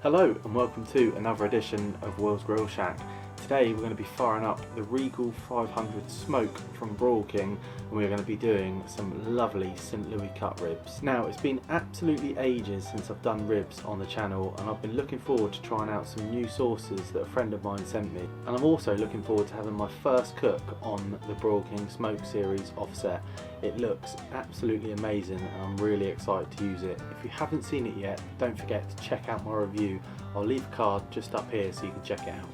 Hello and welcome to another edition of Will's Grill Shack. Today we're going to be firing up the Regal 500 Smoke from Broil King, and we're going to be doing some lovely St. Louis cut ribs. Now, it's been absolutely ages since I've done ribs on the channel, and I've been looking forward to trying out some new sauces that a friend of mine sent me. And I'm also looking forward to having my first cook on the Broil King Smoke series offset. It looks absolutely amazing and I'm really excited to use it. If you haven't seen it yet, don't forget to check out my review. I'll leave a card just up here so you can check it out.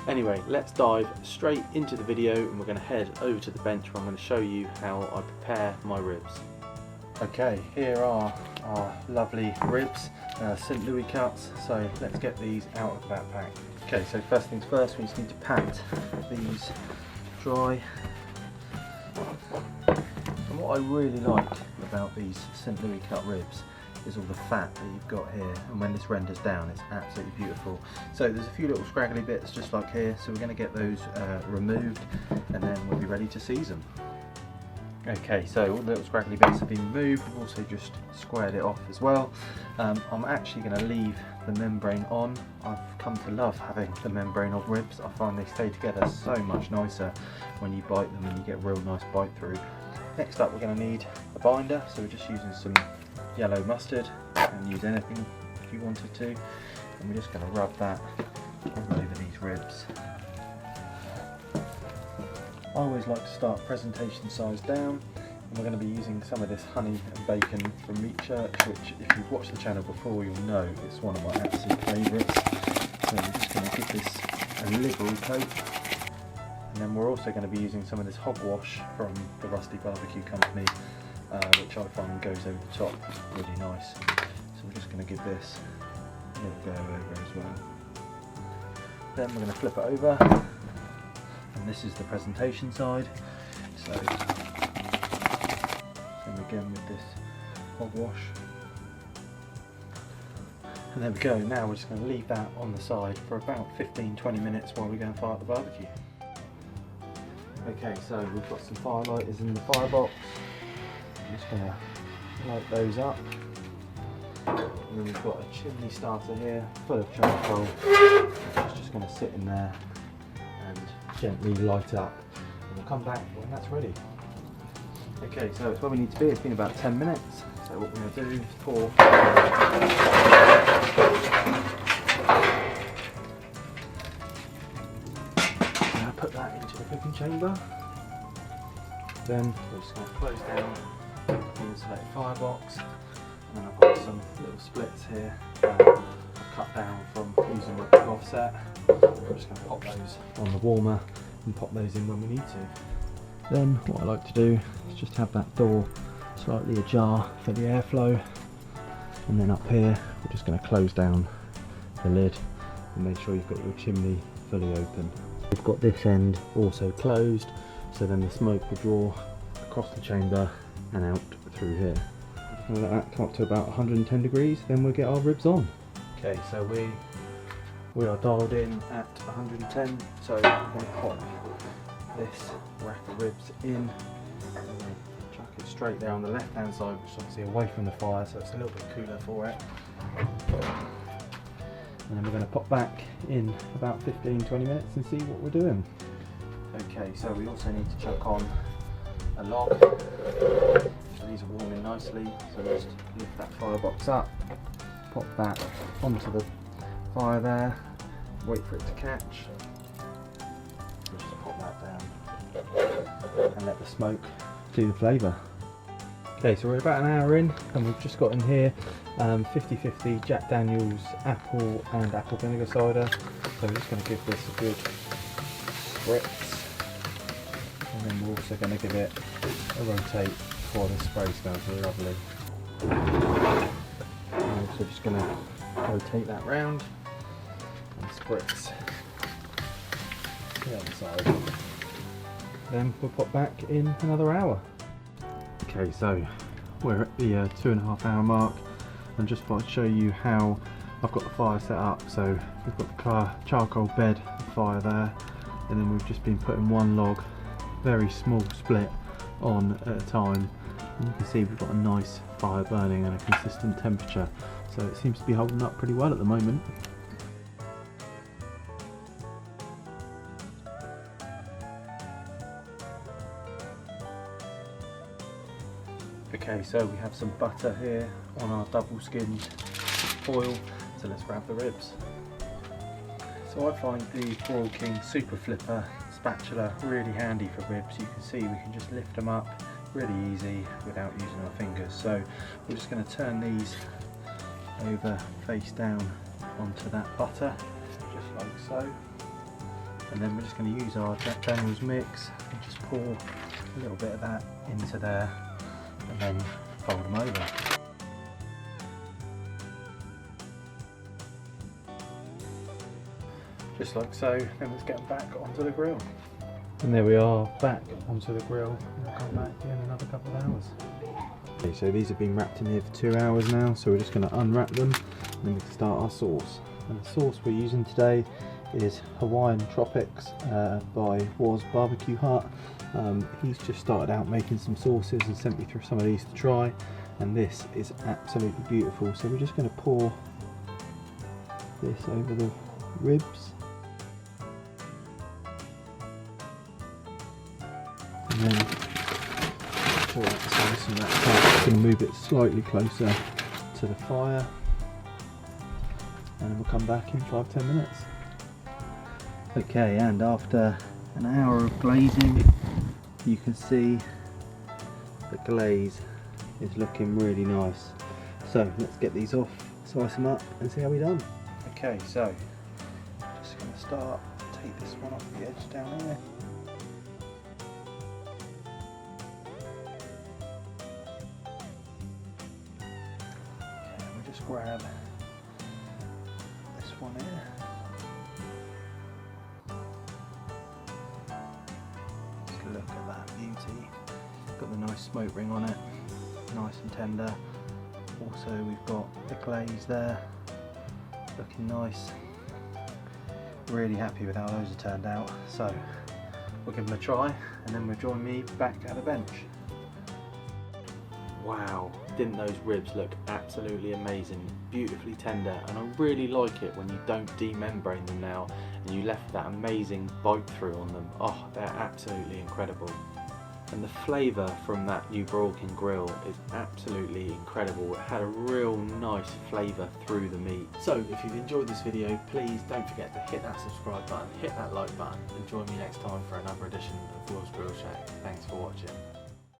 Anyway, let's dive straight into the video and we're going to head over to the bench where I'm going to show you how I prepare my ribs. Okay, here are our lovely ribs, St. Louis cuts, so let's get these out of the backpack. Okay, so first things first, we just need to pat these dry. And what I really like about these St. Louis cut ribs is all the fat that you've got here, and when this renders down it's absolutely beautiful. So there's a few little scraggly bits just like here, so we're going to get those removed and then we'll be ready to season. Okay, so all the little scraggly bits have been removed. We've also just squared it off as well. I'm actually going to leave the membrane on. I've come to love having the membrane of ribs. I find they stay together so much nicer when you bite them and you get a real nice bite through. Next up, we're going to need a binder, so we're just using some yellow mustard, and use anything if you wanted to, and we're just going to rub that all over these ribs. I always like to start presentation size down, and we're going to be using some of this honey and bacon from Meat Church, which if you've watched the channel before you'll know it's one of my absolute favourites. So we're just going to give this a liberal coat. And then we're also going to be using some of this hogwash from the Rusty Barbecue Company, which I find goes over the top really nice. So we're just going to give this a little go over as well. Then we're going to flip it over, and this is the presentation side. So same again with this hogwash. And there we go. Now we're just going to leave that on the side for about 15-20 minutes while we go and fire up the barbecue. Okay, so we've got some firelighters in the firebox. I'm just going to light those up. And then we've got a chimney starter here full of charcoal, which is just going to sit in there and gently light up. And we'll come back when that's ready. Okay, so it's where we need to be. It's been about 10 minutes. So what we're going to do is pour. Put that into the cooking chamber. Then we're just going to close down the insulated firebox, and then I've got some little splits here I've cut down from using the offset. I'm just going to pop those on the warmer and pop those in when we need to. Then what I like to do is just have that door slightly ajar for the airflow, and then up here we're just going to close down the lid and make sure you've got your chimney fully open. We've got this end also closed, so then the smoke will draw across the chamber and out through here. We'll let that come up to about 110 degrees, then we'll get our ribs on. Okay, so we are dialed in at 110, so I'm going to pop this rack of ribs in and then chuck it straight there on the left hand side, which is obviously away from the fire, so it's a little bit cooler for it. And then we're going to pop back in about 15-20 minutes and see what we're doing. Okay, so we also need to chuck on a log. So these are warming nicely, so just lift that firebox up, pop that onto the fire there, wait for it to catch. Just pop that down and let the smoke do the flavour. Okay, so we're about an hour in and we've just got in here 50-50 Jack Daniel's apple and apple vinegar cider. So we're just going to give this a good spritz, and then we're also going to give it a rotate before the spray smells lovely. And we're also just going to rotate that round and spritz the other side. Then we'll pop back in another hour. Okay, so we're at the 2.5 hour mark, and just thought I'd show you how I've got the fire set up. So we've got the charcoal bed of fire there, and then we've just been putting one log, very small split, on at a time. And you can see we've got a nice fire burning and a consistent temperature, so it seems to be holding up pretty well at the moment. Okay, so we have some butter here on our double skinned foil, so let's grab the ribs. So I find the Broil King Super Flipper spatula really handy for ribs. You can see we can just lift them up really easy without using our fingers. So we're just going to turn these over face down onto that butter, just like so. And then we're just going to use our Jack Daniels mix and just pour a little bit of that into there and then fold them over. Just like so, then let's get them back onto the grill. And there we are, back onto the grill. We'll come back in another couple of hours. Okay, so these have been wrapped in here for 2 hours now, so we're just going to unwrap them and then we can start our sauce. And the sauce we're using today is Hawaiian Tropics by Was Barbecue Hut. He's just started out making some sauces and sent me through some of these to try, and this is absolutely beautiful. So we're just going to pour this over the ribs. And then pour that sauce and that up. Just going to move it slightly closer to the fire, and then we'll come back in 5-10 minutes. Okay, and after an hour of glazing, you can see the glaze is looking really nice. So let's get these off, slice them up and see how we done. Okay, so just going to start, take this one off the edge down here. Okay, we'll just grab this one here. Look at that beauty. Got the nice smoke ring on it, nice and tender. Also we've got the glaze there, looking nice. Really happy with how those have turned out. So we'll give them a try and then we'll join me back at the bench. Wow, didn't those ribs look absolutely amazing, beautifully tender, and I really like it when you don't demembrane them now and you left that amazing bite through on them. Oh, they're absolutely incredible. And the flavour from that new Broil King grill is absolutely incredible. It had a real nice flavour through the meat. So if you've enjoyed this video, please don't forget to hit that subscribe button, hit that like button, and join me next time for another edition of Will's Grill Shack. Thanks for watching.